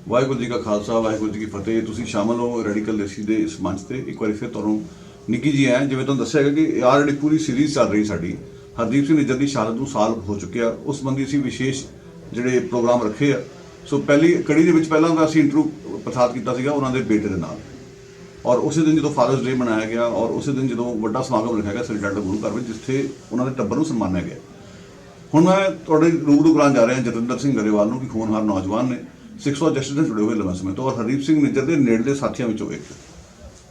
ਵਾਹਿਗੁਰੂ ਜੀ ਕਾ ਖਾਲਸਾ ਵਾਹਿਗੁਰੂ ਜੀ ਕੀ ਫਤਿਹ। ਤੁਸੀਂ ਸ਼ਾਮਲ ਹੋ ਰੈਡੀਕਲ ਦੇਸੀ ਦੇ ਇਸ ਮੰਚ ਤੇ। ਇੱਕ ਵਾਰੀ ਫਿਰ ਤੁਹਾਨੂੰ ਨਿੱਕੀ ਜੀ ਹੈ, ਜਿਵੇਂ ਤੁਹਾਨੂੰ ਦੱਸਿਆ ਹੈਗਾ ਕਿ ਆਹ ਜਿਹੜੀ ਪੂਰੀ ਸੀਰੀਜ਼ ਚੱਲ ਰਹੀ ਸਾਡੀ ਹਰਦੀਪ ਸਿੰਘ ਨਿੱਜਰ ਦੀ ਸ਼ਹਾਦਤ ਨੂੰ ਸਾਲ ਹੋ ਚੁੱਕਿਆ। ਉਸ ਸੰਬੰਧੀ ਅਸੀਂ ਵਿਸ਼ੇਸ਼ ਜਿਹੜੇ ਪ੍ਰੋਗਰਾਮ ਰੱਖੇ ਆ। ਸੋ ਪਹਿਲੀ ਕੜੀ ਦੇ ਵਿੱਚ ਪਹਿਲਾਂ ਦਾ ਅਸੀਂ ਇੰਟਰਵਿਊ ਪ੍ਰਸਾਦ ਕੀਤਾ ਸੀਗਾ ਉਹਨਾਂ ਦੇ ਬੇਟੇ ਦੇ ਨਾਲ, ਔਰ ਉਸੇ ਦਿਨ ਜਦੋਂ ਫਾਦਰਸ ਡੇ ਮਨਾਇਆ ਗਿਆ ਔਰ ਉਸੇ ਦਿਨ ਜਦੋਂ ਵੱਡਾ ਸਮਾਗਮ ਰੱਖਿਆ ਗਿਆ ਸ੍ਰੀ ਡਾਕਟਰ ਗੁਰੂ ਘਰ ਵਿੱਚ, ਜਿੱਥੇ ਉਹਨਾਂ ਦੇ ਟੱਬਰ ਨੂੰ ਸਨਮਾਨਿਆ ਗਿਆ। ਹੁਣ ਮੈਂ ਤੁਹਾਡੇ ਰੂਬਰੂ ਕਰਾਉਣ ਜਾ ਰਿਹਾ ਜਤਿੰਦਰ ਸਿੰਘ ਗਰੇਵਾਲ ਨੂੰ, ਕਿ ਹੋਣਹਾਰ ਨੌਜਵਾਨ ਨੇ, ਸਿੱਖਸ ਔਰ ਜਸਟਿਸ ਨਾਲ ਜੁੜੇ ਹੋਏ ਲੰਮੇ ਸਮੇਂ ਤੋਂ, ਔਰ ਹਰਦੀਪ ਸਿੰਘ ਨਿੱਜਰ ਦੇ ਨੇੜਲੇ ਸਾਥੀਆਂ ਵਿੱਚੋਂ ਇੱਕ।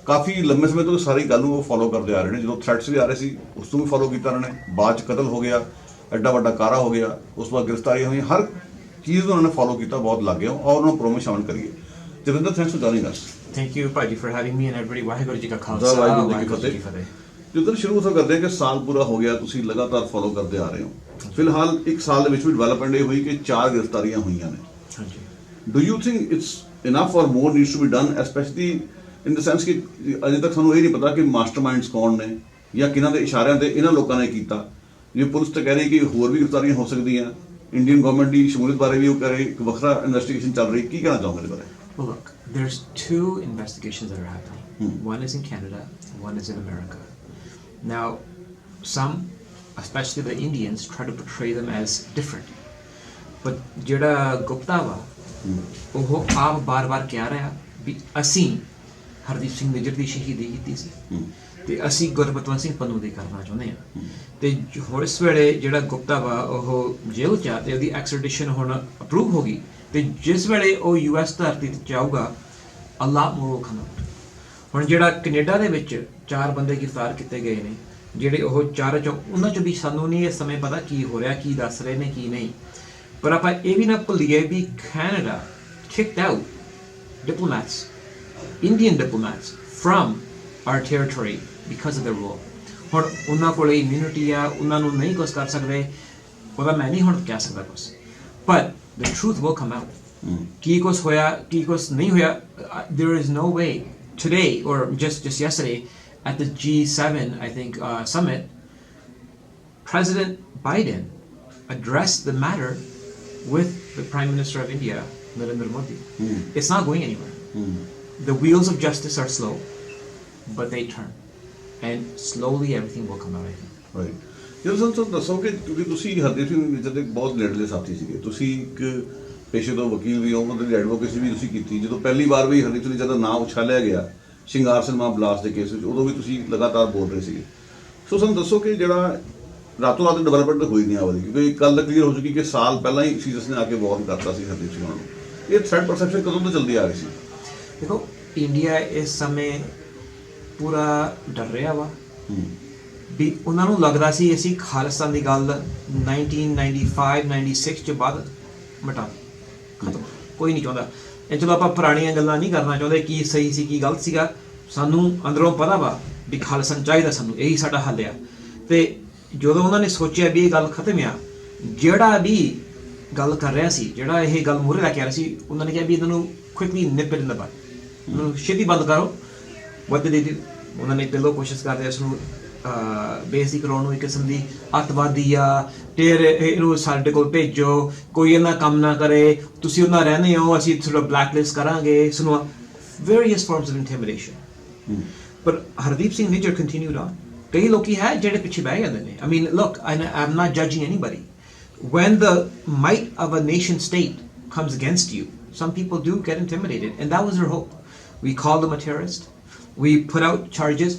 ਕਾਫੀ ਲੰਮੇ ਸਮੇਂ ਤੋਂ ਸਾਰੀ ਗੱਲ ਨੂੰ ਉਹ ਫੋਲੋ ਕਰਦੇ ਆ ਰਹੇ ਨੇ। ਜਦੋਂ ਥ੍ਰੈਟਸ ਵੀ ਆ ਰਹੇ ਸੀ ਉਸ ਤੋਂ ਵੀ ਫੋਲੋ ਕੀਤਾ ਉਹਨਾਂ ਨੇ। ਬਾਅਦ 'ਚ ਕਤਲ ਹੋ ਗਿਆ, ਐਡਾ ਵੱਡਾ ਕਾਰਾ ਹੋ ਗਿਆ, ਉਸ ਤੋਂ ਬਾਅਦ ਗ੍ਰਿਫਤਾਰੀਆਂ ਹੋਈਆਂ, ਹਰ ਚੀਜ਼ ਨੂੰ ਉਹਨਾਂ ਨੇ ਫੋਲੋ ਕੀਤਾ ਬਹੁਤ ਲੱਗ ਗਿਆ। ਔਰ ਉਹਨਾਂ ਨੂੰ ਪ੍ਰੋਮੋ ਸ਼ਾਮਲ ਕਰੀਏ। Jatinder, thanks for joining us. Thank you bhaji for having me and everybody। Waheguru ji ਕਾ ਖਾਲਸਾ ਵਾਹਿਗੁਰੂ ਜੀ ਕੀ ਫਤਿਹ। ਜਦੋਂ ਸ਼ੁਰੂ ਤੋਂ ਕਰਦੇ ਹਾਂ ਕਿ ਸਾਲ ਪੂਰਾ ਹੋ ਗਿਆ, ਤੁਸੀਂ ਲਗਾਤਾਰ ਫੋਲੋ ਕਰਦੇ ਆ ਰਹੇ ਹੋ। ਫਿਲਹਾਲ ਇੱਕ ਸਾਲ ਦੇ ਵਿੱਚ ਵੀ ਡਿਵੈਲਪਮੈਂਟ ਇਹ ਹੋਈ ਕਿ 4 ਗ੍ਰਿਫਤਾਰੀਆਂ ਹੋਈਆਂ ਨੇ। ਹਾਂਜੀ। Do you think it's enough or more needs to be done, especially in the sense ਕਿ ਅਜੇ ਤੱਕ ਸਾਨੂੰ ਇਹ ਨਹੀਂ ਪਤਾ ਕਿ ਮਾਸਟਰਮਾਈਂਡਸ ਕੌਣ ਨੇ ਜਾਂ ਕਿਹਨਾਂ ਦੇ ਇਸ਼ਾਰਿਆਂ ਤੇ ਇਹਨਾਂ ਲੋਕਾਂ ਨੇ ਕੀਤਾ। ਜੇ ਪੁਲਿਸ ਤਾਂ ਕਹਿ ਰਹੀ ਕਿ ਹੋਰ ਵੀ ਗ੍ਰਿਫਤਾਰੀਆਂ ਹੋ ਸਕਦੀਆਂ, ਇੰਡੀਅਨ ਗਵਰਨਮੈਂਟ ਦੀ ਸ਼ਮੂਲੀਅਤ ਬਾਰੇ ਵੀ ਉਹ ਕਹਿ ਰਹੀ, ਇੱਕ ਵੱਖਰਾ ਇਨਵੈਸਟੀਗੇਸ਼ਨ ਚੱਲ ਰਹੀ। ਕੀ ਕਹਿਣਾ ਚਾਹੋਗੇ ਇਹਦੇ ਬਾਰੇ? Well, look, there's 2 investigations that are happening. One is in Canada, one is in America. Now, some, especially the Indians, try to portray them as different. But ਜਿਹੜਾ ਗੁਪਤਾ ਵਾ ਉਹ ਆਪ ਬਾਰ-ਬਾਰ ਕਹਿ ਰਿਹਾ ਵੀ ਅਸੀਂ ਹਰਦੀਪ ਸਿੰਘ ਨਿੱਜਰ ਦੀ ਸ਼ਹੀਦੀ ਕੀਤੀ ਸੀ ਤੇ ਅਸੀਂ ਗੁਰਬਤਵੰਤ ਸਿੰਘ ਪੰਨੂ ਦੀ ਕਰਨਾ ਚਾਹੁੰਦੇ ਹਾਂ। ਤੇ ਹੁਣ ਇਸ ਵੇਲੇ ਜਿਹੜਾ ਗੁਪਤਾ ਵਾ ਉਹ ਜੇਲ੍ਹ 'ਚ ਆ ਤੇ ਉਹਦੀ ਐਕਸਟ੍ਰੈਡੀਸ਼ਨ ਹੁਣ ਅਪਰੂਵ ਹੋ ਗਈ ਤੇ ਜਿਸ ਵੇਲੇ ਉਹ US ਧਰਤੀ ਤੇ ਜਾਊਗਾ a lot more will come out। ਹੁਣ ਜਿਹੜਾ ਕੈਨੇਡਾ ਦੇ ਵਿੱਚ 4 ਬੰਦੇ ਗ੍ਰਿਫਤਾਰ ਕੀਤੇ ਗਏ ਨੇ, ਜਿਹੜੇ ਉਹ 4 ਚੋਂ ਉਹਨਾਂ 'ਚੋਂ ਵੀ ਸਾਨੂੰ ਨਹੀਂ ਇਸ ਸਮੇਂ ਪਤਾ ਕੀ ਹੋ ਰਿਹਾ, ਕੀ ਦੱਸ ਰਹੇ ਨੇ ਕੀ ਨਹੀਂ। ਪਰ ਆਪਾਂ ਇਹ ਵੀ ਨਾ ਭੁੱਲੀਏ ਵੀ Canada kicked out diplomats, Indian diplomats from our territory because of their rule। ਹੁਣ ਉਹਨਾਂ ਕੋਲ ਇਮਿਊਨਿਟੀ ਆ, ਉਹਨਾਂ ਨੂੰ ਨਹੀਂ ਕੁਛ ਕਰ ਸਕਦੇ, ਉਹਦਾ ਮੈਂ ਨਹੀਂ ਹੁਣ ਕਹਿ ਸਕਦਾ ਕੁਛ, but the truth will come out। ਕੀ ਕੁਛ ਹੋਇਆ ਕੀ ਕੁਛ ਨਹੀਂ ਹੋਇਆ। There is no way today or just yesterday at the G7 I think summit, President Biden addressed the matter with the Prime Minister of India, Narendra Modi। It's not going anywhere। The wheels of justice are slow, but they turn, and slowly everything will come out, I think। Right। ਜਦੋਂ ਤੁਹਾਨੂੰ ਦੱਸੋ ਕਿ ਕਿਉਂਕਿ ਤੁਸੀਂ ਹਰਦੀਪ ਸਿੰਘ ਨਿੱਜਰ ਦੇ ਬਹੁਤ ਨੇੜਲੇ ਸਾਥੀ ਸੀਗੇ, ਤੁਸੀਂ ਇੱਕ ਪੇਸ਼ੇ ਤੋਂ ਵਕੀਲ ਵੀ ਹੋ, ਉਹਨਾਂ ਦੀ ਐਡਵੋਕੇਸੀ ਵੀ ਤੁਸੀਂ ਕੀਤੀ। ਜਦੋਂ ਪਹਿਲੀ ਵਾਰ ਵੀ ਹਰਦੀਪ ਸਿੰਘ ਨਿੱਜਰ ਦਾ ਨਾਮ ਉਛਾਲਿਆ ਗਿਆ ਸ਼ਿੰਗਾਰ ਸਿਨੇਮਾ ਬਲਾਸਟ ਦੇ ਕੇਸ ਵਿੱਚ, ਉਦੋਂ ਵੀ ਤੁਸੀਂ ਲਗਾਤਾਰ ਬੋਲ ਰਹੇ ਸੀਗੇ। ਸੋ ਸਾਨੂੰ ਦੱਸੋ ਕਿ ਜਿਹੜਾ ਰਾਤੋਂ ਰਾਤ ਡਿਵੈਲਪਮੈਂਟ ਹੋਈ ਨਹੀਂ ਆਵਾਦੀ, ਕਿਉਂਕਿ ਇੱਕ ਗੱਲ ਤਾਂ ਕਲੀਅਰ ਹੋ ਚੁੱਕੀ ਕਿ ਸਾਲ ਪਹਿਲਾਂ ਹੀ ਸੀਜ਼ਸ ਨੇ ਆ ਕੇ ਵਾਰਨ ਕਰਤਾ ਸੀ ਹਰਦੀਪ ਸਿੰਘ ਨੂੰ। ਇਹ ਥ੍ਰੈਟ ਪਰਸੈਪਸ਼ਨ ਕਦੋਂ ਤੋਂ ਚੱਲਦੀ ਆ ਰਹੀ ਸੀ? ਦੇਖੋ, ਇੰਡੀਆ ਇਸ ਸਮੇਂ ਪੂਰਾ ਡਰ ਰਿਹਾ ਵਾ ਵੀ ਉਹਨਾਂ ਨੂੰ ਲੱਗਦਾ ਸੀ ਅਸੀਂ ਖਾਲਿਸਤਾਨ ਦੀ ਗੱਲ 1995-96 ਚ ਬਾਅਦ ਮਿਟਾ ਖਤਮ, ਕੋਈ ਨਹੀਂ ਚਾਹੁੰਦਾ। ਇਹ ਚਲੋ ਆਪਾਂ ਪੁਰਾਣੀਆਂ ਗੱਲਾਂ ਨਹੀਂ ਕਰਨਾ ਚਾਹੁੰਦੇ ਕੀ ਸਹੀ ਸੀ ਕੀ ਗਲਤ ਸੀਗਾ, ਸਾਨੂੰ ਅੰਦਰੋਂ ਪਤਾ ਵਾ ਵੀ ਖਾਲਿਸਤਾਨ ਚਾਹੀਦਾ ਸਾਨੂੰ, ਇਹੀ ਸਾਡਾ ਹੱਲ ਆ। ਤੇ ਜਦੋਂ ਉਹਨਾਂ ਨੇ ਸੋਚਿਆ ਵੀ ਇਹ ਗੱਲ ਖਤਮ ਆ, ਜਿਹੜਾ ਵੀ ਗੱਲ ਕਰ ਰਿਹਾ ਸੀ, ਜਿਹੜਾ ਇਹ ਗੱਲ ਮੂਹਰੇ ਲੈ ਕੇ ਆ ਰਿਹਾ ਸੀ, ਉਹਨਾਂ ਨੇ ਕਿਹਾ ਵੀ ਇਹਨਾਂ ਨੂੰ ਕੁਇਕਲੀ ਨਿਪ ਇਟ ਇਨ ਦ ਬਡ, ਇਹਨੂੰ ਛੇਤੀ ਬੰਦ ਕਰੋ। what did they do? ਉਹਨਾਂ ਨੇ ਪਹਿਲੋਂ ਕੋਸ਼ਿਸ਼ ਕਰਦੇ ਉਸ ਨੂੰ ਬੇਸਿਕ ਕਰਾਉਣ ਨੂੰ, ਇੱਕ ਕਿਸਮ ਦੀ ਅੱਤਵਾਦੀ ਆ, ਫਿਰ ਇਹਨੂੰ ਸਾਡੇ ਕੋਲ ਭੇਜੋ, ਕੋਈ ਇਹਨਾਂ ਕੰਮ ਨਾ ਕਰੇ, ਤੁਸੀਂ ਉਹਨਾਂ ਰਹਿੰਦੇ ਹੋ, ਅਸੀਂ ਥੋੜਾ ਬਲੈਕਲਿਸਟ ਕਰਾਂਗੇ, ਸੁਣੋ, various forms of intimidation। ਪਰ ਹਰਦੀਪ ਸਿੰਘ ਨਿੱਜਰ continued on। ਕਈ ਲੋਕੀ ਹੈ ਜਿਹੜੇ ਪਿੱਛੇ ਬਹਿ ਜਾਂਦੇ ਨੇ। I mean, look, I'm not judging anybody। When the might of a nation state comes against you, some people do get intimidated, and that was their hope। We called him a terrorist, we put out charges,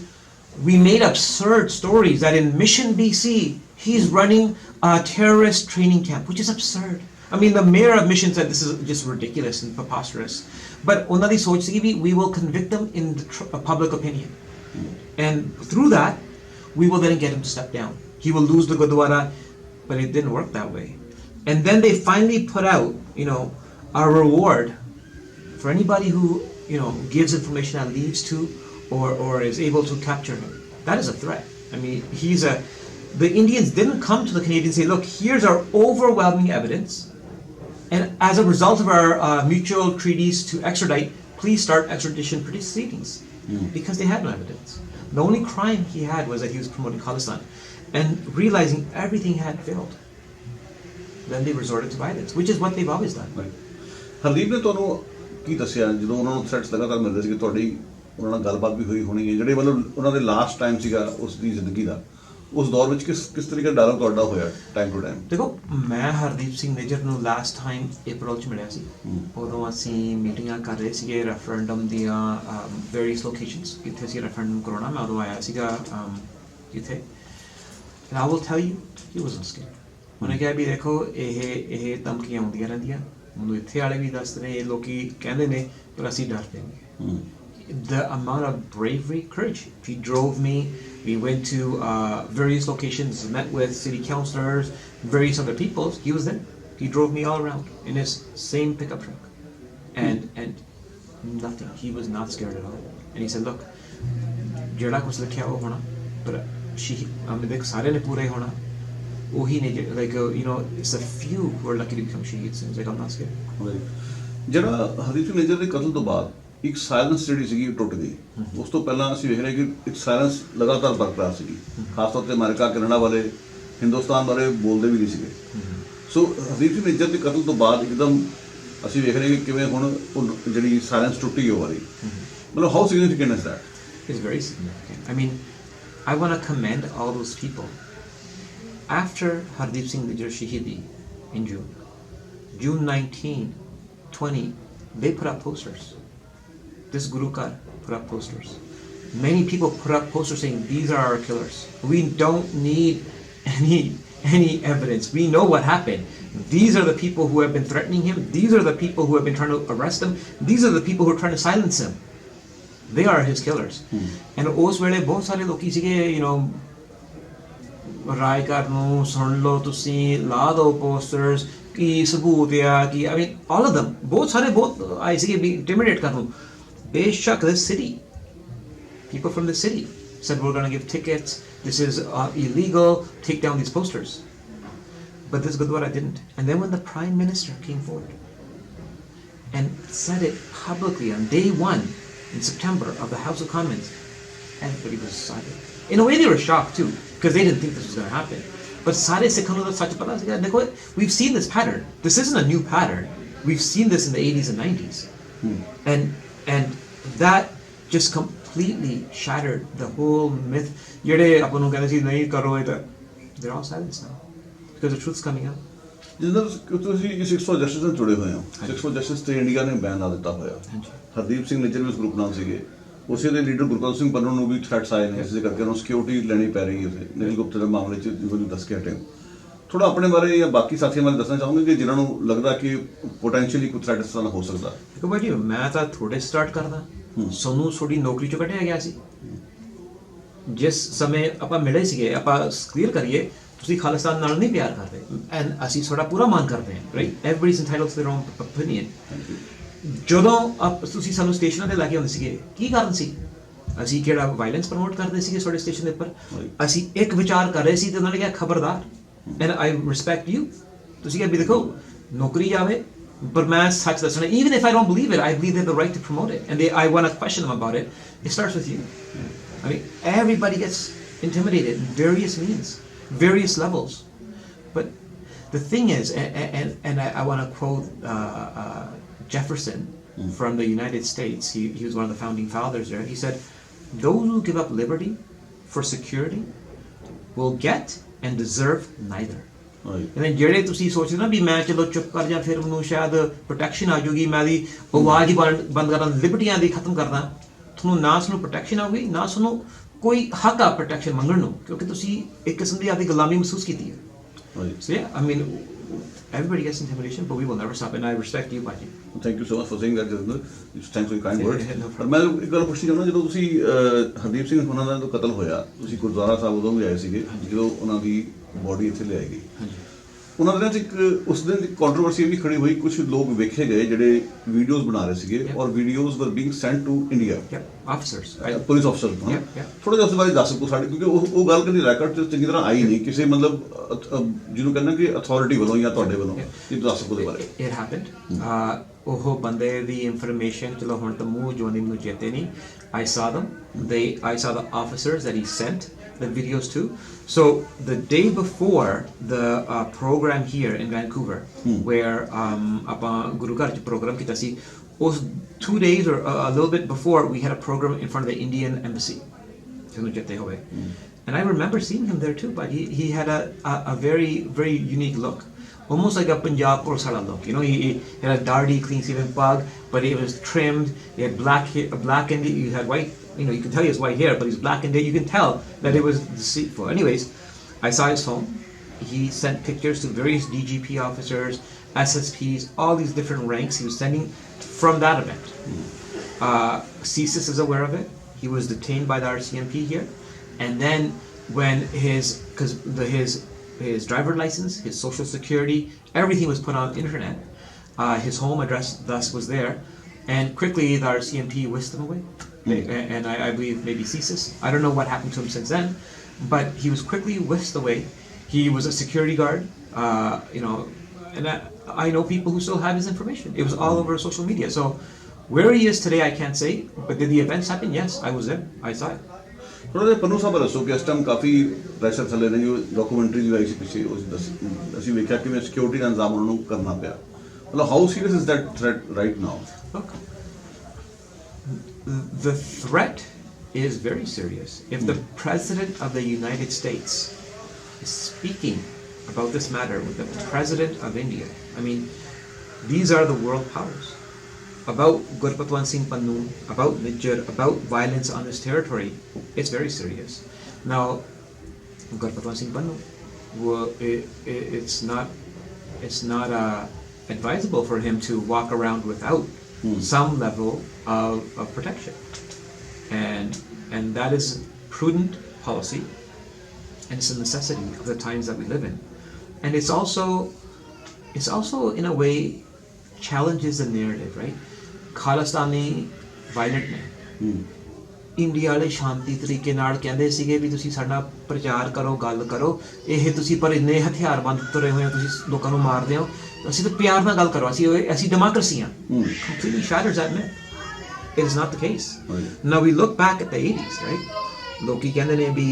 we made absurd stories that in Mission BC he's running a terrorist training camp, which is absurd। I mean, the mayor of Mission said this is just ridiculous and preposterous, but ਉਹਨਾਂ ਦੀ ਸੋਚ ਸੀ ਵੀ we will convict them in the public opinion, and through that we will then get him to step down, he will lose the Gurdwara, but it didn't work that way। And then they finally put out, you know, a reward for anybody who, you know, gives information that leads to or is able to capture him. That is a threat। I mean, the Indians didn't come to the Canadians and say, look, here's our overwhelming evidence, and as a result of our mutual treaties to extradite, please start extradition proceedings, because they had no evidence. The only crime he had was that he was promoting Khalistan, and realizing everything had failed, then they resorted to violence, which is what they've always done। Hardeep ਨੇ ਤੁਹਾਨੂੰ ਕੀ ਦੱਸਿਆ ਜਦੋਂ ਉਹਨਾਂ ਨੂੰ threats ਲਗਾਤਾਰ ਮਿਲਦੇ ਸੀ? ਤੁਹਾਡੀ ਉਹਨਾਂ ਨਾਲ ਗੱਲਬਾਤ ਵੀ ਹੋਈ ਹੋਣੀ ਹੈ, ਜਿਹੜੇ ਮਤਲਬ ਉਹਨਾਂ ਦੇ ਲਾਸਟ ਟਾਈਮ ਸੀਗਾ ਉਸ ਦੀ ਜ਼ਿੰਦਗੀ ਦਾ, ਉਸ ਦੌਰ ਵਿੱਚ ਕਿਸ ਤਰੀਕੇ ਦਾ ਡਾਇਲੌਗ ਤੁਹਾਡਾ ਹੋਇਆ ਟਾਈਮ ਟੂ ਟਾਈਮ? ਦੇਖੋ, ਮੈਂ ਹਰਦੀਪ ਸਿੰਘ ਨਿੱਜਰ ਨੂੰ ਲਾਸਟ ਟਾਈਮ ਅਪ੍ਰੈਲ 'ਚ ਮਿਲਿਆ ਸੀ। ਉਦੋਂ ਅਸੀਂ ਮੀਟਿੰਗਾਂ ਕਰ ਰਹੇ ਸੀਗੇ ਰੈਫਰੈਂਡਮ ਦੀਆਂ ਵੇਰੀਅਸ ਲੋਕੇਸ਼ਨਸ, ਕਿੱਥੇ ਅਸੀਂ ਰੈਫਰੈਂਡਮ ਕਰਾਉਣਾ। ਮੈਂ ਉਦੋਂ ਆਇਆ ਸੀਗਾ ਇੱਥੇ। And I will tell you, he wasn't scared. ਉਹਨੇ ਕਿਹਾ ਵੀ ਦੇਖੋ ਇਹ ਧਮਕੀਆਂ ਆਉਂਦੀਆਂ ਰਹਿੰਦੀਆਂ, ਮੈਨੂੰ ਇੱਥੇ ਵਾਲੇ ਵੀ ਦੱਸਦੇ ਨੇ, ਇਹ ਲੋਕੀ ਕਹਿੰਦੇ ਨੇ, ਪਰ ਅਸੀਂ ਡਰਦੇ ਨਹੀਂ। The amount of bravery, courage. He drove me. We went to various locations, met with city councillors, various other people. He was there. He drove me all around in his same pickup truck, and nothing. He was not scared at all. And he said, "Look, ਜਿਹੜਾ ਕੁਛ ਲਿਖਿਆ ਉਹ ਹੋਣਾ, ਪਰ ਦੇਖ ਸਾਰੇ ਨੇ ਪੂਰਾ ਹੀ ਹੋਣਾ। ਉਹੀ ਨੇ like you know, it's a few who are lucky to become shaheeds." He's like, "I'm not scared." ਜਿਹੜਾ ਹਰਦੀਪ ਸਿੰਘ ਨਿੱਜਰ ਦੇ ਕਤਲ ਤੋਂ ਬਾਅਦ ਇੱਕ ਸਾਇਲੈਂਸ ਜਿਹੜੀ ਸੀਗੀ ਟੁੱਟ ਗਈ। ਉਸ ਤੋਂ ਪਹਿਲਾਂ ਅਸੀਂ ਵੇਖ ਰਹੇ ਕਿ ਇੱਕ ਸਾਇਲੈਂਸ ਲਗਾਤਾਰ ਬਰਕਰਾਰ ਸੀਗੀ, ਖਾਸ ਤੌਰ ਤੇ ਅਮਰੀਕਾ, ਕੈਨੇਡਾ ਵਾਲੇ, ਹਿੰਦੁਸਤਾਨ ਵਾਲੇ ਬੋਲਦੇ ਵੀ ਨਹੀਂ ਸੀਗੇ। ਸੋ ਹਰਦੀਪ ਸਿੰਘ ਨਿੱਜਰ ਦੇ ਕਤਲ ਤੋਂ ਬਾਅਦ ਇੱਕਦਮ ਅਸੀਂ ਵੇਖ ਰਹੇ ਕਿ ਕਿਵੇਂ ਹੁਣ ਉਹ ਜਿਹੜੀ ਸਾਇਲੈਂਸ ਟੁੱਟੀ ਉਹ ਵਾਲੀ, ਮਤਲਬ how significant is that? It's very significant. I mean, I want to commend all those people. After Hardeep Singh Nijjar Shahidi in June 19, 20, they put up posters. This Guru Kar put up posters. Many people put up posters saying, "These are our killers. We don't need any evidence. We know what happened. These are the people who have been threatening him. These are the people who have been trying to arrest him. These are the people who are trying to silence him. They are his killers." And ਉਸ ਵੇਲੇ ਬਹੁਤ ਸਾਰੇ ਲੋਕੀ ਸੀਗੇ, you know, ਰਾਇਕਾਰ ਨੂੰ ਸੁਣ ਲਓ ਤੁਸੀਂ, ਲਾ ਦਿਓ ਪੋਸਟਰਸ, ਕੀ ਸਬੂਤ ਆ, ਕੀ I mean all of them, ਬਹੁਤ ਸਾਰੇ ਬਹੁਤ ਆਏ ਸੀਗੇ ਵੀ ਇੰਟੀਮੀਡੇਟ ਕਰਨ ਨੂੰ। ਬੇਸ਼ੱਕ this city, people from the city said, "We're going to give tickets, this is illegal, take down these posters." But this Gurdwara didn't. And then when the Prime Minister came forward and said it publicly on day 1 in September of the House of Commons, everybody was silent. In a way they were shocked too, because they didn't think this was going to happen. But sare Sikhs nu sach pata siga, we've seen this pattern. This isn't a new pattern. We've seen this in the 80s and 90s. And that just completely shattered the whole myth. Jehde apan nu kehde si nahi karo eta, they're all silent now because the truth's coming out. Jinder ਤੁਸੀਂ six for justice ਨਾਲ ਜੁੜੇ ਹੋਏ ਹੋ, six for justice ਤੇ India ਨੇ ban ਲਾ ਦਿੱਤਾ ਹੋਇਆ। ਹਰਦੀਪ ਸਿੰਘ ਨਿੱਜਰ ਵੀ ਉਸ ਗਰੁੱਪ ਨਾਲ ਸੀਗੇ, ਉਸੇ ਦੇ ਲੀਡਰ ਗੁਰਪ੍ਰੀਤ ਸਿੰਘ ਪੰਨੂ ਨੂੰ ਵੀ ਥ੍ਰੈਟਸ ਆਏ ਨੇ, ਇਸ ਦੇ ਕਰਕੇ ਉਹਨੂੰ ਸਿਕਿਉਰਿਟੀ ਲੈਣੀ ਪੈ ਰਹੀ ਹੈ। ਨਿਖਿਲ ਗੁਪਤਾ ਦੇ ਮਾਮਲੇ 'ਚ ਜਿਵੇਂ ਦੱਸ ਕੇ ਹਟੇ, ਥੋੜਾ ਆਪਣੇ ਬਾਰੇ ਜਾਂ ਬਾਕੀ ਸਾਥੀਆਂ ਬਾਰੇ ਦੱਸਣਾ ਚਾਹੋਗੇ ਕਿ ਜਿਨ੍ਹਾਂ ਨੂੰ ਲੱਗਦਾ ਕਿ ਪੋਟੈਂਸ਼ੀਅਲੀ ਕੋਈ ਥ੍ਰੈਟ ਇਸ ਤਰ੍ਹਾਂ ਹੋ ਸਕਦਾ? ਦੇਖੋ ਭਾਜੀ, ਮੈਂ ਤਾਂ ਥੋੜੇ ਸਟਾਰਟ ਕਰਦਾ। ਸਾਨੂੰ ਤੁਹਾਡੀ ਨੌਕਰੀ 'ਚੋਂ ਕੱਢਿਆ ਗਿਆ ਸੀ ਜਿਸ ਸਮੇਂ ਆਪਾਂ ਮਿਲੇ ਸੀਗੇ। ਆਪਾਂ ਕਲੀਅਰ ਕਰੀਏ, ਤੁਸੀਂ ਖਾਲਿਸਤਾਨ ਨਾਲ ਨਹੀਂ ਪਿਆਰ ਕਰਦੇ, ਐਂਡ ਅਸੀਂ ਤੁਹਾਡਾ ਪੂਰਾ ਮਾਨ ਕਰਦੇ ਹਾਂ, right? Everybody is entitled to their own opinion. ਜਦੋਂ ਤੁਸੀਂ ਸਾਨੂੰ ਸਟੇਸ਼ਨਾਂ 'ਤੇ ਲੈ ਕੇ ਆਉਂਦੇ ਸੀਗੇ, ਕੀ ਕਾਰਨ ਸੀ? ਅਸੀਂ ਕਿਹੜਾ ਵਾਇਲੈਂਸ ਪ੍ਰਮੋਟ ਕਰਦੇ ਸੀਗੇ ਤੁਹਾਡੇ ਸਟੇਸ਼ਨ ਦੇ ਉੱਪਰ? ਅਸੀਂ ਇੱਕ ਵਿਚਾਰ ਕਰ ਰਹੇ ਸੀ ਤੇ ਉਹਨਾਂ ਨੇ ਕਿਹਾ ਖਬਰਦਾਰ, ਐਂਡ ਆਈ ਰਿਸਪੈਕਟ ਯੂ। ਤੁਸੀਂ ਕਿਹਾ ਵੀ ਦੇਖੋ ਨੌਕਰੀ ਜਾਵੇ, ਪਰ ਮੈਂ ਸੱਚ ਦੱਸਣਾ, even if I don't believe it, I believe they have the right to promote it, and I want to question them about it. It starts with you. I mean, everybody gets intimidated in various means, various levels. But the thing is, and I want to quote Jefferson from the United States. He was one of the founding fathers there. He said, "Those who give up liberty for security will get and deserve neither." ਜਿਹੜੇ ਤੁਸੀਂ ਸੋਚਦੇ ਨਾ ਵੀ ਮੈਂ ਚਲੋ ਚੁੱਪ ਕਰ ਜਾ, ਫਿਰ ਮੈਨੂੰ ਸ਼ਾਇਦ ਪ੍ਰੋਟੈਕਸ਼ਨ ਆ ਜਾਊਗੀ, ਮੈਂ ਦੀ ਆਵਾਜ਼ ਹੀ ਬੰਦ ਕਰਦਾ, ਲਿਬਰਟੀਆਂ ਦੀ ਖਤਮ ਕਰਦਾ, ਤੁਹਾਨੂੰ ਨਾ ਸਾਨੂੰ ਪ੍ਰੋਟੈਕਸ਼ਨ ਆਊਗੀ, ਨਾ ਸਾਨੂੰ ਕੋਈ ਹੱਕ ਆ ਪ੍ਰੋਟੈਕਸ਼ਨ ਮੰਗਣ ਨੂੰ, ਕਿਉਂਕਿ ਤੁਸੀਂ ਇੱਕ ਕਿਸਮ ਦੀ ਆਪਦੀ ਗੁਲਾਮੀ ਮਹਿਸੂਸ ਕੀਤੀ ਹੈ। So yeah, I mean, everybody gets intimidation, but we will never stop, and I respect you, Baji. Thank you so much for saying that, Jatinder. Thanks for your kind words. ਪਰ ਮੈਂ ਇੱਕ ਗੱਲ ਪੁੱਛਣੀ ਚਾਹੁੰਦਾ, ਜਦੋਂ ਤੁਸੀਂ ਹਰਦੀਪ ਸਿੰਘ ਉਹਨਾਂ ਦਾ ਜਦੋਂ ਕਤਲ ਹੋਇਆ, ਤੁਸੀਂ ਗੁਰਦੁਆਰਾ ਸਾਹਿਬ ਉਦੋਂ ਵੀ ਆਏ ਸੀਗੇ ਜਦੋਂ ਉਹਨਾਂ ਦੀ ਬੋਡੀ ਇੱਥੇ ਲਿਆਈ ਗਈ। ਉਹਨਾਂ ਦਿਨਾਂ 'ਚ ਇੱਕ ਉਸ ਦਿਨ ਦੀ ਕੰਟਰੋਵਰਸੀ ਵੀ ਖੜੀ ਹੋਈ, ਕੁਝ ਲੋਕ ਵੇਖੇ ਗਏ ਜਿਹੜੇ ਵੀਡੀਓਜ਼ ਬਣਾ ਰਹੇ ਸੀਗੇ ਔਰ videos were being sent to India, officers, police officer. ਥੋੜਾ ਜਿਹਾ ਉਸ ਬਾਰੇ ਦੱਸ ਸਕੋ ਸਾਡੇ, ਕਿਉਂਕਿ ਉਹ ਗੱਲ ਕਦੀ ਰੈਕੋਰਡ 'ਚ ਚੰਗੀ ਤਰ੍ਹਾਂ ਆਈ ਨਹੀਂ ਕਿਸੇ ਮਤਲਬ ਜਿਹਨੂੰ ਕਹਿੰਦਾ ਕਿ ਅਥਾਰਟੀ ਵੱਲੋਂ ਜਾਂ ਤੁਹਾਡੇ ਵੱਲੋਂ, ਇਹ ਦੱਸ ਸਕੋ ਉਹਦੇ ਬਾਰੇ। It happened. ਉਹ ਬੰਦੇ ਦੀ ਇਨਫੋਰਮੇਸ਼ਨ, ਚਲੋ ਹੁਣ ਤਾਂ ਮੂੰਹ ਜਵਾਨੀ ਮੈਨੂੰ ਚੇਤੇ ਨਹੀਂ, I saw them. I saw the officers that he sent the videos to. So the day before the program here in Vancouver, where ਆਪਾਂ ਗੁਰੂ ਘਰ 'ਚ ਪ੍ਰੋਗਰਾਮ ਕੀਤਾ ਸੀ, was 2 days or a little bit before, we had a program in front of the Indian embassy. And I remember seeing him there too, but he had a very, very unique look. Almost like a Punjab Korsala look. You know, he had a dardy, clean shaven pug, but it was trimmed. He had black hair, black in it. He had white, you know, you can tell he has white hair, but he's black in it. You can tell that it was deceitful. Anyways, I saw his phone. He sent pictures to various DGP officers, SSPs, all these different ranks he was sending from that event. CSIS is aware of it. He was detained by the RCMP here. And then when his driver license, his social security, everything was put on the internet. His home address thus was there. And quickly the RCMP whisked him away. And I believe maybe CSIS. I don't know what happened to him since then. But he was quickly whisked away. He was a security guard, you know, and I know people who still have his information. It was all over social media. So where he is today, I can't say. But did the events happen? Yes, I was there. I saw it. ਥੋੜਾ ਜਿਹਾ ਪੰਨੂ ਸਾਹਿਬ ਦੱਸੋ ਕਿ ਇਸ time ਕਾਫੀ pressure ਥੱਲੇ ਨੇ, ਜੋ documentary ਵੀ ਆਈ ਸੀ ਪਿੱਛੇ, ਅਸੀਂ ਵੇਖਿਆ ਕਿਵੇਂ ਸਿਕਿਉਰਿਟੀ ਦਾ ਇੰਤਜ਼ਾਮ ਉਹਨਾਂ ਨੂੰ ਕਰਨਾ ਪਿਆ. ਮਤਲਬ how serious is that threat right now? Look, the threat is very serious. If the President of the United States is speaking about this matter with the President of India, I mean, these are the world powers. About Gurpatwan Singh Pannu, about Nijjar, about violence on this territory, it's very serious. Now, Gurpatwan Singh Pannu, it's not advisable for him to walk around without some level of protection, and that is prudent policy, and it's a necessity of the times that we live in, and it's also in a way challenges the narrative, right? Khalistani violent ਨੇ, India ਵਾਲੇ ਸ਼ਾਂਤੀ ਤਰੀਕੇ ਨਾਲ ਕਹਿੰਦੇ ਸੀਗੇ ਵੀ ਤੁਸੀਂ ਸਾਡਾ ਪ੍ਰਚਾਰ ਕਰੋ, ਗੱਲ ਕਰੋ, ਇਹ ਤੁਸੀਂ ਪਰ ਇੰਨੇ ਹਥਿਆਰਬੰਦ ਤੁਰੇ ਹੋਏ ਹੋ, ਤੁਸੀਂ ਲੋਕਾਂ ਨੂੰ ਮਾਰਦੇ ਹੋ, ਅਸੀਂ ਤਾਂ ਪਿਆਰ ਨਾਲ ਗੱਲ ਕਰੋ, ਅਸੀਂ ਡੈਮੋਕ੍ਰੇਸੀ ਹਾਂ. Completely shatters that myth. It is not the case. Now we look back at the 80s, right? ਲੋਕੀ ਕਹਿੰਦੇ ਨੇ ਵੀ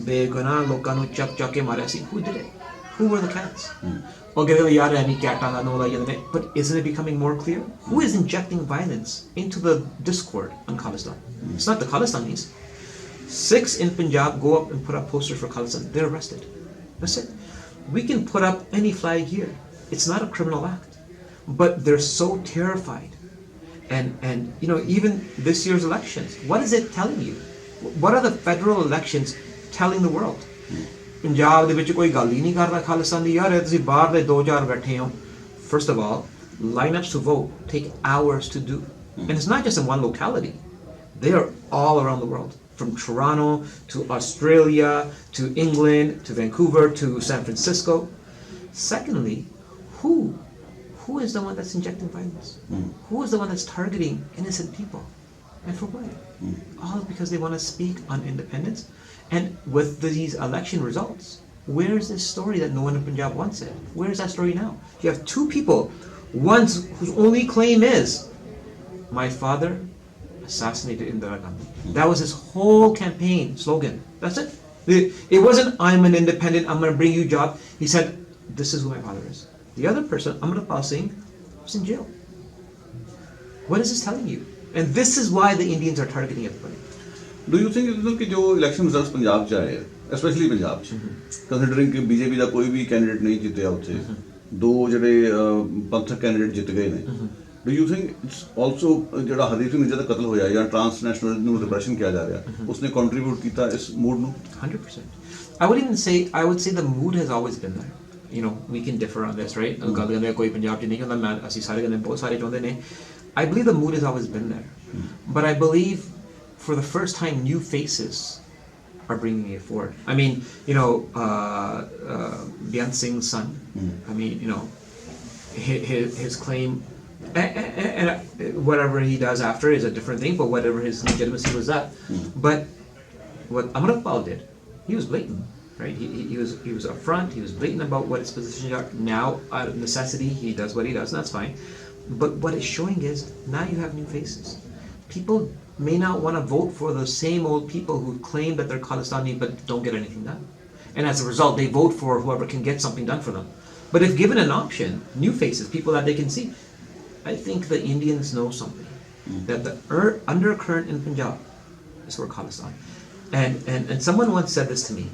ਬੇਗੁਨਾਹ ਲੋਕਾਂ ਨੂੰ ਚੱਕ ਕੇ ਮਾਰਿਆ ਸੀ. Who did it? Who were the cats? But isn't it becoming more clear? Who is injecting violence into the discord on Khalistan? It's not the Khalistanis. Sikhs in Punjab go up and put up posters for Khalistan. They're arrested. That's it. We can put up any flag here. It's not a criminal act. But they're so terrified. And you know, even this year's elections, what is it telling you? What are the federal elections telling the world? Punjab ਦੇ ਵਿੱਚ ਕੋਈ ਗੱਲ ਹੀ ਨਹੀਂ ਕਰਦਾ ਖਾਲਿਸਤਾਨ ਦੀ. ਯਾਰ ਤੁਸੀਂ ਬਾਹਰ ਦੇ 2-4 ਬੈਠੇ ਹੋ. First of all, lineups to vote take hours to do. And it's not just in one locality. They are all around the world. From Toronto to Australia to England to Vancouver to San Francisco. Secondly, who is the one that's injecting violence? Who is the one that's targeting innocent people? And for what? All because they want to speak on independence. And with these election results, where is this story that no one in Punjab wants it? Where is that story now? You have two people, one whose only claim is, my father assassinated Indira Gandhi. That was his whole campaign slogan. That's it. It wasn't, I'm an independent, I'm going to bring you a job. He said, this is who my father is. The other person, Amritpal Singh, was in jail. What is this telling you? And this is why the Indians are targeting everybody. Do you think ਕਿ ਜੋ election results Punjab 'ਚ ਆਏ, especially Punjab 'ਚ, considering ਕਿ BJP ਦਾ ਕੋਈ ਵੀ candidate ਨਹੀਂ ਜਿੱਤਿਆ ਉੱਥੇ, 2 ਜਿਹੜੇ ਪੰਥਕ ਕੈਂਡੀਡੇਟ ਜਿੱਤ ਗਏ ਨੇ, do you think it's also ਜਿਹੜਾ ਹਰਦੀਪ ਸਿੰਘ ਨਿੱਜਰ ਦਾ ਕਤਲ ਹੋਇਆ ਜਾਂ ਟ੍ਰਾਂਸਨੈਸ਼ਨਲ ਨੂੰ ਰਿਪਰੈਸ਼ਨ ਕਿਹਾ ਜਾ ਰਿਹਾ, ਉਸਨੇ ਕੰਟਰੀਬਿਊਟ ਕੀਤਾ ਇਸ ਮੂਡ ਨੂੰ? 100%. I would say the mood has always been there. You know, we can differ on this, right? ਗੱਲ ਕਹਿੰਦੇ ਕੋਈ ਪੰਜਾਬ 'ਚ ਨਹੀਂ ਹੁੰਦਾ, ਮੈਂ ਅਸੀਂ ਸਾਰੇ ਕਹਿੰਦੇ ਬਹੁਤ ਸਾਰੇ ਚਾਹੁੰਦੇ ਨੇ. I believe the mood has always been there. But I believe for the first time, new faces are bringing it forward. I mean, you know, Byan Singh's son. I mean, you know, his claim, and whatever he does after is a different thing. But whatever his legitimacy was that. But what Amritpal did, he was blatant, right? He was upfront. He was blatant about what his positions are. Now, out of necessity, he does what he does, and that's fine. But what it's showing is now you have new faces. People may not want to vote for the same old people who claim that they're Khalistani but don't get anything done. And as a result, they vote for whoever can get something done for them. But if given an option, new faces, people that they can see, I think the Indians know something, that the undercurrent in Punjab is for Khalistan. And someone once said this to me.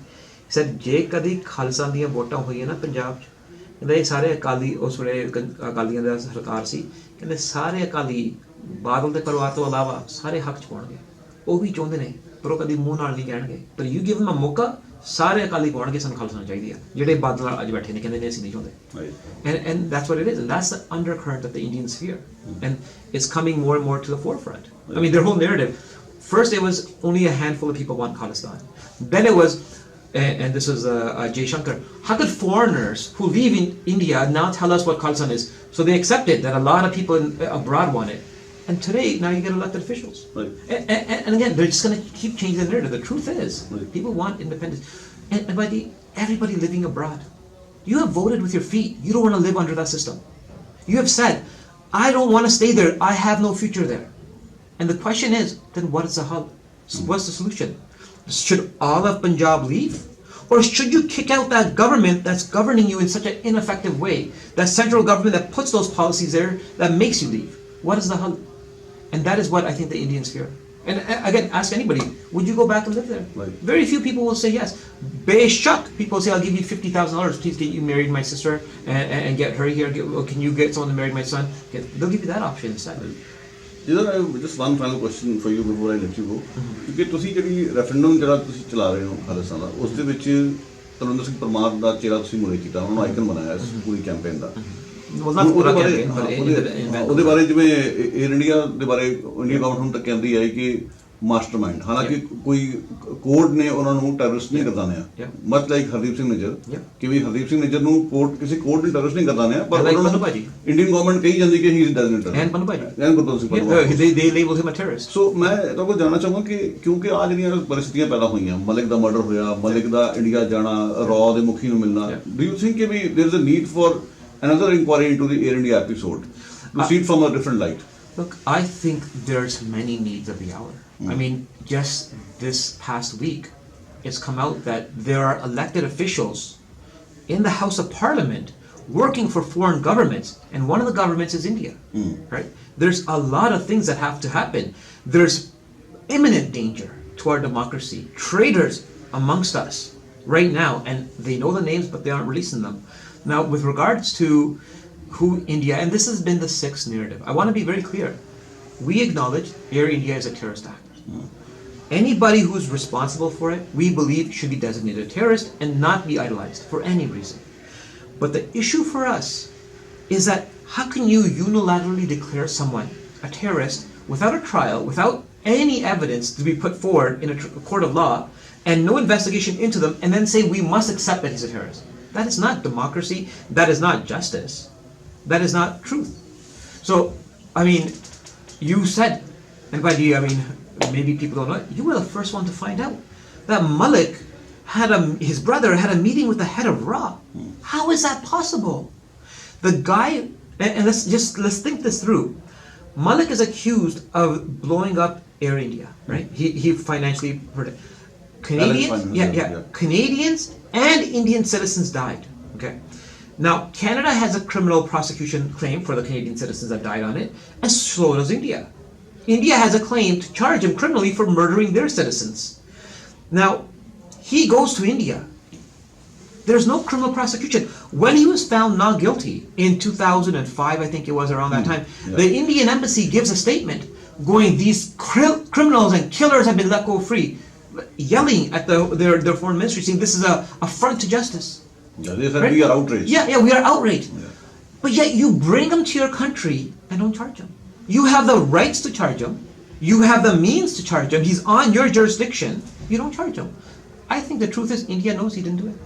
He said, ਜੇ ਕਦੀ ਖਾਲਸਾ ਦੀਆਂ ਵੋਟਾਂ ਹੋਈਆਂ ਨਾ ਪੰਜਾਬ 'ਚ, ਕਹਿੰਦੇ ਇਹ ਸਾਰੇ ਅਕਾਲੀ, ਉਸ ਵੇਲੇ ਅਕਾਲੀਆਂ ਦਾ ਸਰਕਾਰ ਸੀ, ਕਹਿੰਦੇ ਸਾਰੇ ਅਕਾਲੀ ਬਾਦਲ ਦੇ ਪਰਿਵਾਰ ਤੋਂ ਇਲਾਵਾ ਸਾਰੇ ਹੱਕ 'ਚ ਪਾਉਣਗੇ, ਉਹ ਵੀ ਚਾਹੁੰਦੇ ਨੇ, ਪਰ ਉਹ ਕਦੀ ਮੂੰਹ ਨਾਲ ਨਹੀਂ ਕਹਿਣਗੇ, ਪਰ ਯੂ ਗਿਵ them a ਮੌਕਾ, ਸਾਰੇ ਅਕਾਲੀ ਪਾਉਣਗੇ ਸਾਨੂੰ ਖਾਲਸਾ ਚਾਹੀਦੀ ਆ, ਜਿਹੜੇ ਬਾਦਲ ਨਾਲ ਅੱਜ ਬੈਠੇ ਨੇ ਕਹਿੰਦੇ ਨੇ ਅਸੀਂ ਨਹੀਂ ਚਾਹੁੰਦੇ. And that's what it is, and that's the undercurrent that the Indians fear, and it's coming more and more to the forefront. I mean, their whole narrative, first it was only a handful of people want Khalistan, then it was, and this was Jay Shankar, how could foreigners who live in India now tell us what Khalistan is? So they accepted that a lot of people abroad want it. And today, now you get elected officials. Right. And again, they're just going to keep changing the narrative. The truth is, people want independence. And by everybody living abroad, you have voted with your feet. You don't want to live under that system. You have said, I don't want to stay there. I have no future there. And the question is, then what is the hub? What's the solution? Should all of Punjab leave? Or should you kick out that government that's governing you in such an ineffective way? That central government that puts those policies there, that makes you leave. What is the hub? And that is what I think the Indians fear. And again, ask anybody, would you go back and live there? Right. Very few people will say yes. Beshak, people say, I'll give you $50,000, please get you married my sister and get her here. Can you get someone to marry my son? They'll give you that option instead. Just one final question for you before I let you go. ਕਿਉਂਕਿ ਤੁਸੀਂ ਜਿਹੜੀ referendum ਜਿਹੜਾ ਤੁਸੀਂ ਚਲਾ ਰਹੇ ਹੋ ਖਾਲਿਸਤਾਨ ਦਾ, ਉਸ ਦੇ ਵਿੱਚ ਤਲਵਿੰਦਰ ਸਿੰਘ ਪਰਮਾਰ ਦਾ ਚਿਹਰਾ ਤੁਸੀਂ ਮੁੜੇ ਕੀਤਾ, ਉਹਨਾਂ ਨੂੰ ਆਈਕਨ ਬਣਾਇਆ ਇਸ ਪੂਰੀ ਕੈਂਪੇਨ ਦਾ. ਉਹਦੇ ਬਾਰੇ ਜਿਵੇਂ 에ਅਰ ਇੰਡੀਆ ਦੇ ਬਾਰੇ ਇੰਡੀਆ ਗਵਰਨਮੈਂਟ ਹੁਣ ਤੱਕ ਕਹਿੰਦੀ ਹੈ ਕਿ ਮਾਸਟਰਮਾਈਂਡ, ਹਾਲਾਂਕਿ ਕੋਈ ਕੋਰਟ ਨੇ ਉਹਨਾਂ ਨੂੰ ਟੈਰਰਿਸਟ ਨਹੀਂ ਕਰਦਾਨਿਆ, ਮਚ ਲਾਈਕ ਹਰਦੀਪ ਸਿੰਘ ਨਿੱਜਰ, ਕਿ ਵੀ ਹਰਦੀਪ ਸਿੰਘ ਨਿੱਜਰ ਨੂੰ ਕਿਸੇ ਕੋਰਟ ਨੇ ਟੈਰਰਿਸਟ ਨਹੀਂ ਕਰਦਾਨਿਆ, ਪਰ ਉਹਨਾਂ ਨੂੰ ਇੰਡੀਅਨ ਗਵਰਨਮੈਂਟ ਕਹੀ ਜਾਂਦੀ ਕਿ ਹੀ is ਡੈਜ਼ਿਗਨੇਟਡ and Gurpreet Singh they labeled him a terrorist. ਸੋ ਮੈਂ ਤੁਹਾਡੇ ਕੋਲ ਜਾਣਨਾ ਚਾਹਾਂਗਾ ਕਿ ਕਿਉਂਕਿ ਆ ਜਿਹੜੀਆਂ ਪਰਿਸਥਿਤੀਆਂ ਪੈਦਾ ਹੋਈਆਂ, ਮਲਿਕ ਦਾ ਮਰਡਰ ਹੋਇਆ, ਮਲਿਕ ਦਾ ਇੰਡੀਆ ਜਾਣਾ, ਰॉ ਦੇ ਮੁਖੀ ਨੂੰ ਮਿਲਣਾ, ਡੂ ਯੂ ਥਿੰਕ ਕਿ ਵੀ there is a need for another inquiry into the Air India episode to see it from a different light? Look, I think there's many needs of the hour. I mean, just this past week, it's come out that there are elected officials in the House of Parliament working for foreign governments, and one of the governments is India, right? There's a lot of things that have to happen. There's imminent danger to our democracy. Traitors amongst us right now, and they know the names, but they aren't releasing them. Now, with regards to who India, and this has been the Sikhs narrative, I want to be very clear. We acknowledge Air India is a terrorist act. Anybody who's responsible for it, we believe should be designated a terrorist and not be idolized for any reason. But the issue for us is that how can you unilaterally declare someone a terrorist without a trial, without any evidence to be put forward in a court of law, and no investigation into them, and then say we must accept that he's a terrorist? That is not democracy. That is not justice. That is not truth. So, I mean, you said, and by the, I mean, maybe people don't know it, you were the first one to find out that Malik had his brother had a meeting with the head of Ra. How is that possible? The guy, and let's think this through. Malik is accused of blowing up Air India, right? He financially hurt it. Canadians and Indian citizens died. Okay. Now, Canada has a criminal prosecution claim for the Canadian citizens that died on it, and so does India. India has a claim to charge him criminally for murdering their citizens. Now, he goes to India. There's no criminal prosecution. When he was found not guilty in 2005, I think it was around that time, the Indian embassy gives a statement going, these criminals and killers have been let go free, yelling at their foreign ministry, saying this is a affront to justice. Yeah, they said, right? We are outraged. Yeah, we are outraged. Yeah. But yet you bring them to your country and don't charge them. You have the rights to charge him. You have the means to charge him. He's on your jurisdiction. You don't charge him. I think the truth is India knows he didn't do it.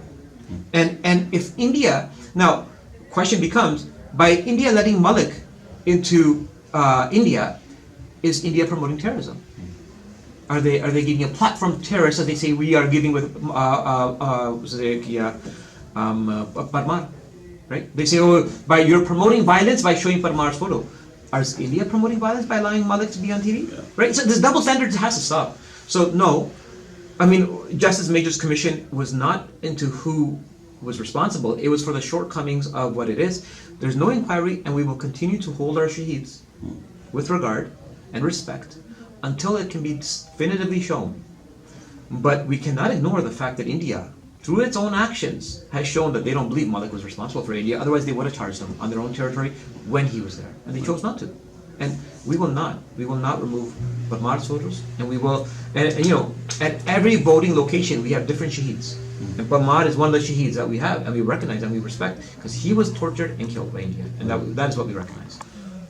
And if India, now question becomes, by India letting Malik into India, is India promoting terrorism? Are they giving a platform to terrorists, as they say we are giving with Parmar, right? They say, oh, you're promoting violence by showing Parmar's photo. Is India promoting violence by allowing Malik to be on TV? Yeah. Right? So this double standard has to stop. So no, I mean, Justice Major's Commission was not into who was responsible. It was for the shortcomings of what it is. There's no inquiry, and we will continue to hold our shaheeds with regard and respect until it can be definitively shown. But we cannot ignore the fact that India, through its own actions, has shown that they don't believe Malik was responsible for India. Otherwise, they would have charged him on their own territory when he was there, and they chose not to. And we will not remove Badmar's photos, and we will, and you know, at every voting location we have different shaheeds. And Badmar is one of the shaheeds that we have, and we recognize and we respect, because he was tortured and killed by India, and that is what we recognize.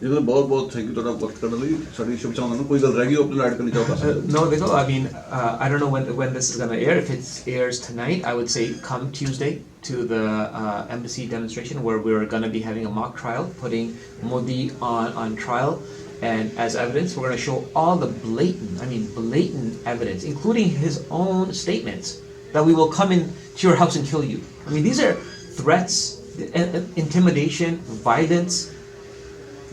ਜਿਹਨਾਂ ਬਹੁਤ ਬਹੁਤ thank you ਤੁਹਾਡਾ ਵਕਤ ਕੱਢਣ ਲਈ ਸਾਡੀ ਸ਼ੁਭਕਾਮਨਾਵਾਂ ਨੂੰ ਕੋਈ ਗੱਲ ਰਹਿ ਗਈ ਉਹ ਆਪਣੀ ਐਡ ਕਰਨੀ ਚਾਹੋ No, because I mean, I don't know when this is going to air. If it airs tonight, I would say come Tuesday to the embassy demonstration where we're going to be having a mock trial, putting Modi on trial. And as evidence, we're going to show all the blatant evidence, including his own statements, that we will come into your house and kill you. I mean, these are threats, intimidation, violence.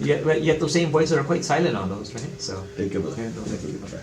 Yet those same voices are quite silent on those, right? So, Thank you, brother. Yeah, no, thank you. Bye-bye.